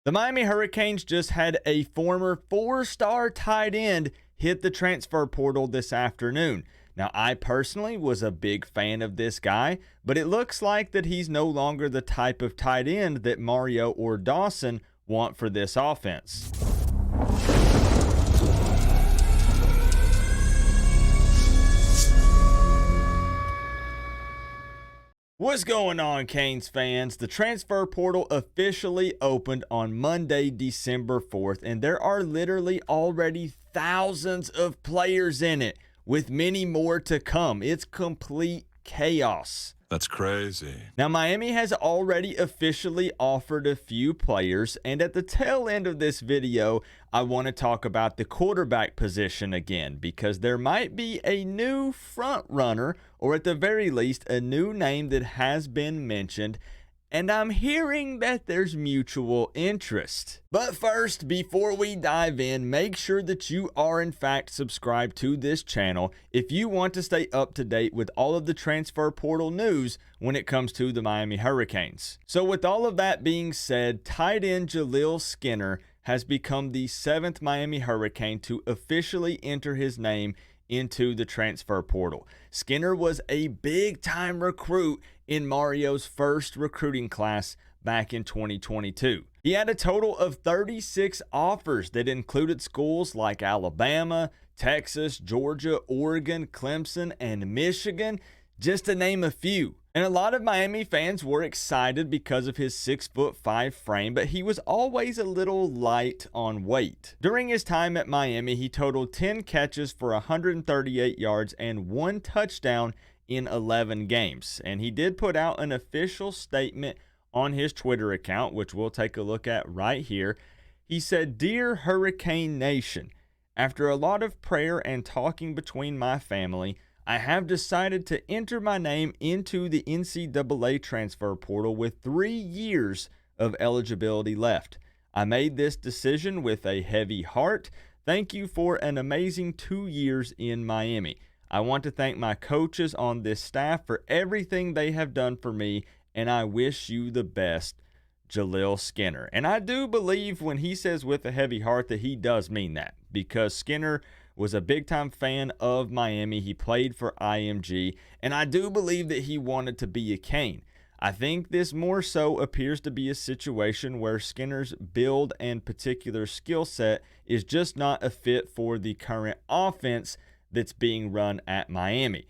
The Miami Hurricanes just had a former 4-star tight end hit the transfer portal this afternoon. Now, I personally was a big fan of this guy, but it looks like that he's no longer the type of tight end that Mario or Dawson want for this offense. What's going on, Canes fans? The transfer portal officially opened on Monday, December 4th, and there are literally already thousands of players in it, with many more to come. It's complete chaos. That's crazy. Now, Miami has already officially offered a few players, and at the tail end of this video, I want to talk about the quarterback position again, because there might be a new front runner, or at the very least, a new name that has been mentioned, and I'm hearing that there's mutual interest. But first, before we dive in, make sure that you are in fact subscribed to this channel if you want to stay up to date with all of the transfer portal news when it comes to the Miami Hurricanes. So with all of that being said, tight end Jalil Skinner has become the 7th Miami Hurricane to officially enter his name into the transfer portal. Skinner was a big-time recruit in Mario's first recruiting class back in 2022. He had a total of 36 offers that included schools like Alabama, Texas, Georgia, Oregon, Clemson, and Michigan, just to name a few. And a lot of Miami fans were excited because of his 6'5" frame, but he was always a little light on weight. During his time at Miami, he totaled 10 catches for 138 yards and 1 touchdown in 11 games. And he did put out an official statement on his Twitter account, which we'll take a look at right here. He said, "Dear Hurricane Nation, after a lot of prayer and talking between my family, I have decided to enter my name into the NCAA transfer portal with 3 years of eligibility left. I made this decision with a heavy heart. Thank you for an amazing 2 years in Miami. I want to thank my coaches on this staff for everything they have done for me, and I wish you the best, Jalil Skinner." And I do believe when he says with a heavy heart that he does mean that, because Skinner was a big-time fan of Miami. He played for IMG, and I do believe that he wanted to be a Cane. I think this more so appears to be a situation where Skinner's build and particular skill set is just not a fit for the current offense that's being run at Miami.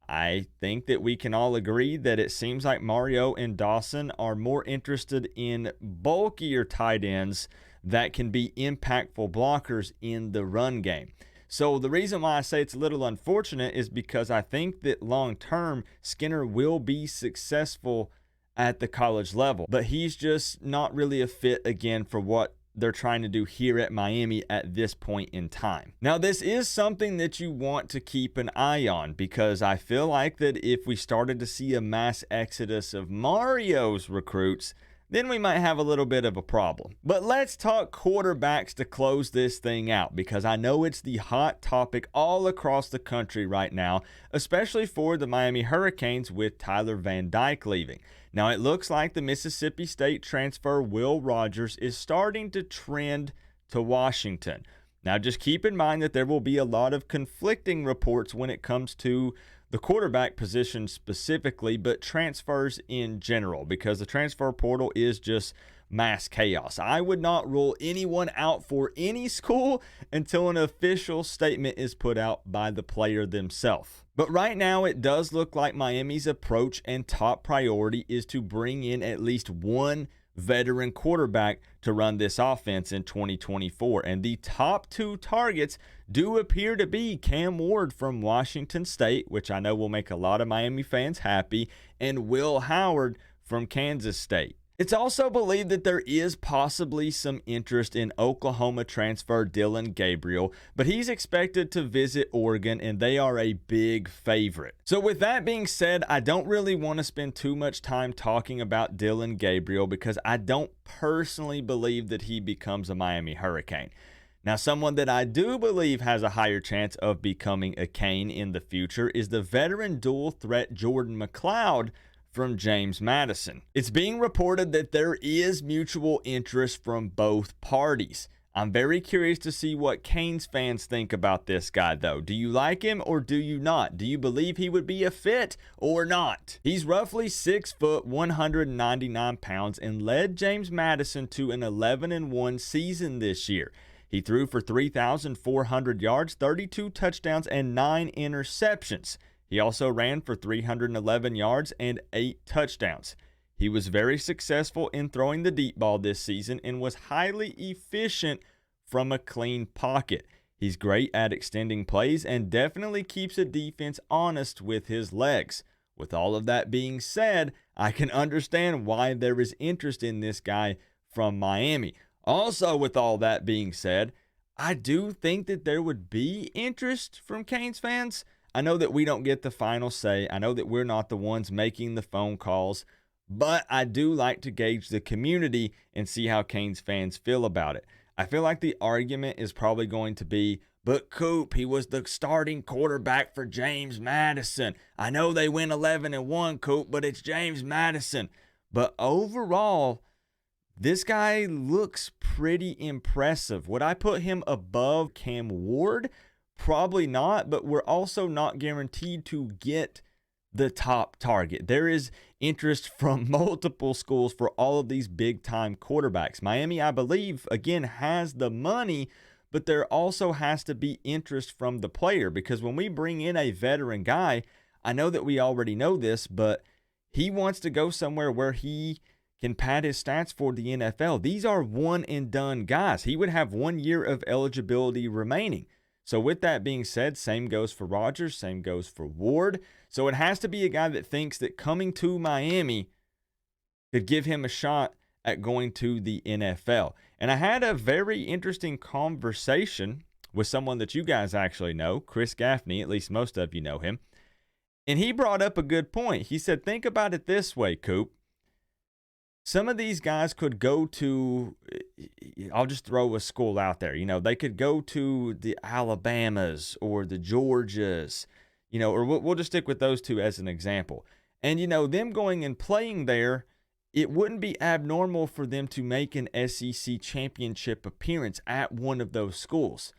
I think that we can all agree that it seems like Mario and Dawson are more interested in bulkier tight ends that can be impactful blockers in the run game. So the reason why I say it's a little unfortunate is because I think that long-term Skinner will be successful at the college level, but he's just not really a fit again for what they're trying to do here at Miami at this point in time. Now, this is something that you want to keep an eye on, because I feel like that if we started to see a mass exodus of Mario's recruits, then we might have a little bit of a problem. But let's talk quarterbacks to close this thing out, because I know it's the hot topic all across the country right now, especially for the Miami Hurricanes with Tyler Van Dyke leaving. Now, it looks like the Mississippi State transfer Will Rogers is starting to trend to Washington. Now, just keep in mind that there will be a lot of conflicting reports when it comes to the quarterback position specifically, but transfers in general, because the transfer portal is just mass chaos. I would not rule anyone out for any school until an official statement is put out by the player themselves. But right now, it does look like Miami's approach and top priority is to bring in at least one veteran quarterback to run this offense in 2024. And the top 2 targets do appear to be Cam Ward from Washington State, which I know will make a lot of Miami fans happy, and Will Howard from Kansas State. It's also believed that there is possibly some interest in Oklahoma transfer Dillon Gabriel, but he's expected to visit Oregon, and they are a big favorite. So with that being said, I don't really want to spend too much time talking about Dillon Gabriel, because I don't personally believe that he becomes a Miami Hurricane. Now, someone that I do believe has a higher chance of becoming a Cane in the future is the veteran dual threat Jordan McCloud from James Madison. It's being reported that there is mutual interest from both parties. I'm very curious to see what Canes fans think about this guy, though. Do you like him or do you not? Do you believe he would be a fit or not? He's roughly 6 foot, 199 pounds, and led James Madison to an 11-1 season this year. He threw for 3,400 yards, 32 touchdowns, and 9 interceptions. He also ran for 311 yards and 8 touchdowns. He was very successful in throwing the deep ball this season and was highly efficient from a clean pocket. He's great at extending plays and definitely keeps a defense honest with his legs. With all of that being said, I can understand why there is interest in this guy from Miami. Also, with all that being said, I do think that there would be interest from Canes fans. I know that we don't get the final say. I know that we're not the ones making the phone calls. But I do like to gauge the community and see how Canes fans feel about it. I feel like the argument is probably going to be, but Coop, he was the starting quarterback for James Madison. I know they went 11-1, Coop, but it's James Madison. But overall, this guy looks pretty impressive. Would I put him above Cam Ward? Probably not, but we're also not guaranteed to get the top target. There is interest from multiple schools for all of these big-time quarterbacks. Miami, I believe, again, has the money, but there also has to be interest from the player, because when we bring in a veteran guy, I know that we already know this, but he wants to go somewhere where he can pad his stats for the NFL. These are one-and-done guys. He would have 1 year of eligibility remaining. So with that being said, same goes for Rodgers, same goes for Ward. So it has to be a guy that thinks that coming to Miami could give him a shot at going to the NFL. And I had a very interesting conversation with someone that you guys actually know, Chris Gaffney, at least most of you know him. And he brought up a good point. He said, think about it this way, Coop. Some of these guys could go to, I'll just throw a school out there. They could go to the Alabamas or the Georgias, or we'll just stick with those two as an example. And, them going and playing there, it wouldn't be abnormal for them to make an SEC championship appearance at one of those schools.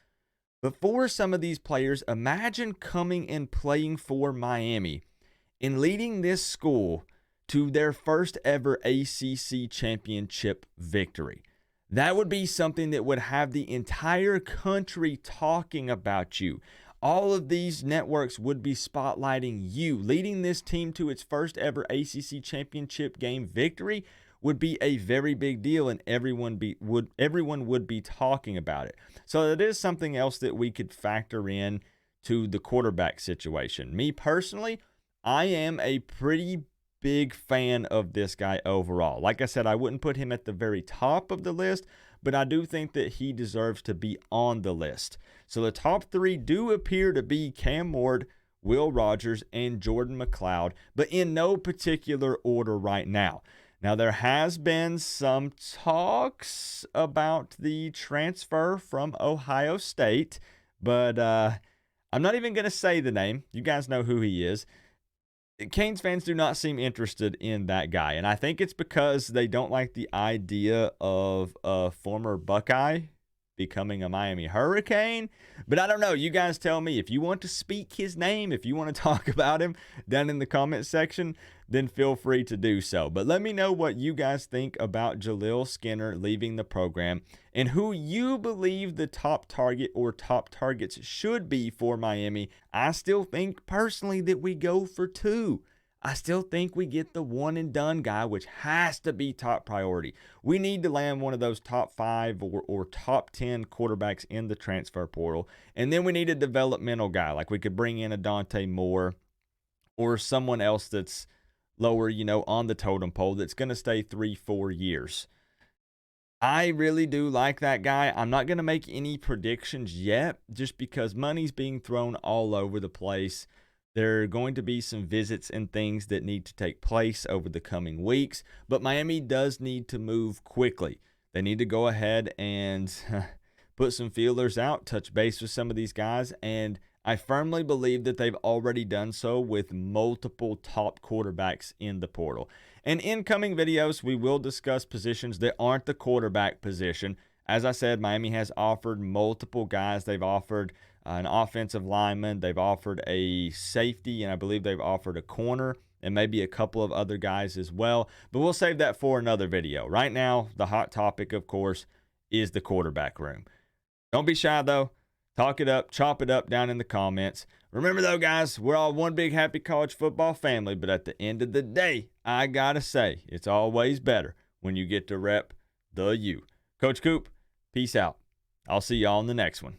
But for some of these players, imagine coming and playing for Miami and leading this school to their first ever ACC championship victory. That would be something that would have the entire country talking about you. All of these networks would be spotlighting you. Leading this team to its first ever ACC championship game victory would be a very big deal, and everyone would be talking about it. So that is something else that we could factor in to the quarterback situation. Me personally, I am a pretty big fan of this guy overall. Like I said, I wouldn't put him at the very top of the list, but I do think that he deserves to be on the list. So the top 3 do appear to be Cam Ward, Will Rogers, and Jordan McCloud, but in no particular order right now. Now, there has been some talks about the transfer from Ohio State, but I'm not even going to say the name. You guys know who he is. Canes fans do not seem interested in that guy, and I think it's because they don't like the idea of a former Buckeye becoming a Miami Hurricane. But I don't know. You guys tell me. If you want to speak his name, if you want to talk about him down in the comment section, then feel free to do so. But let me know what you guys think about Jalil Skinner leaving the program and who you believe the top target or top targets should be for Miami. I still think personally that we go for 2. I still think we get the one and done guy, which has to be top priority. We need to land one of those top 5 or top 10 quarterbacks in the transfer portal. And then we need a developmental guy. Like we could bring in a Dante Moore or someone else that's lower, on the totem pole that's going to stay 3-4 years. I really do like that guy. I'm not going to make any predictions yet just because money's being thrown all over the place. There are going to be some visits and things that need to take place over the coming weeks, but Miami does need to move quickly. They need to go ahead and put some feelers out, touch base with some of these guys, and I firmly believe that they've already done so with multiple top quarterbacks in the portal. In incoming videos, we will discuss positions that aren't the quarterback position. As I said, Miami has offered multiple guys. They've offered an offensive lineman, they've offered a safety, and I believe they've offered a corner and maybe a couple of other guys as well. But we'll save that for another video. Right now, the hot topic, of course, is the quarterback room. Don't be shy, though. Talk it up, chop it up down in the comments. Remember, though, guys, we're all one big happy college football family, but at the end of the day, I gotta say, it's always better when you get to rep the U. Coach Coop, peace out. I'll see y'all in the next one.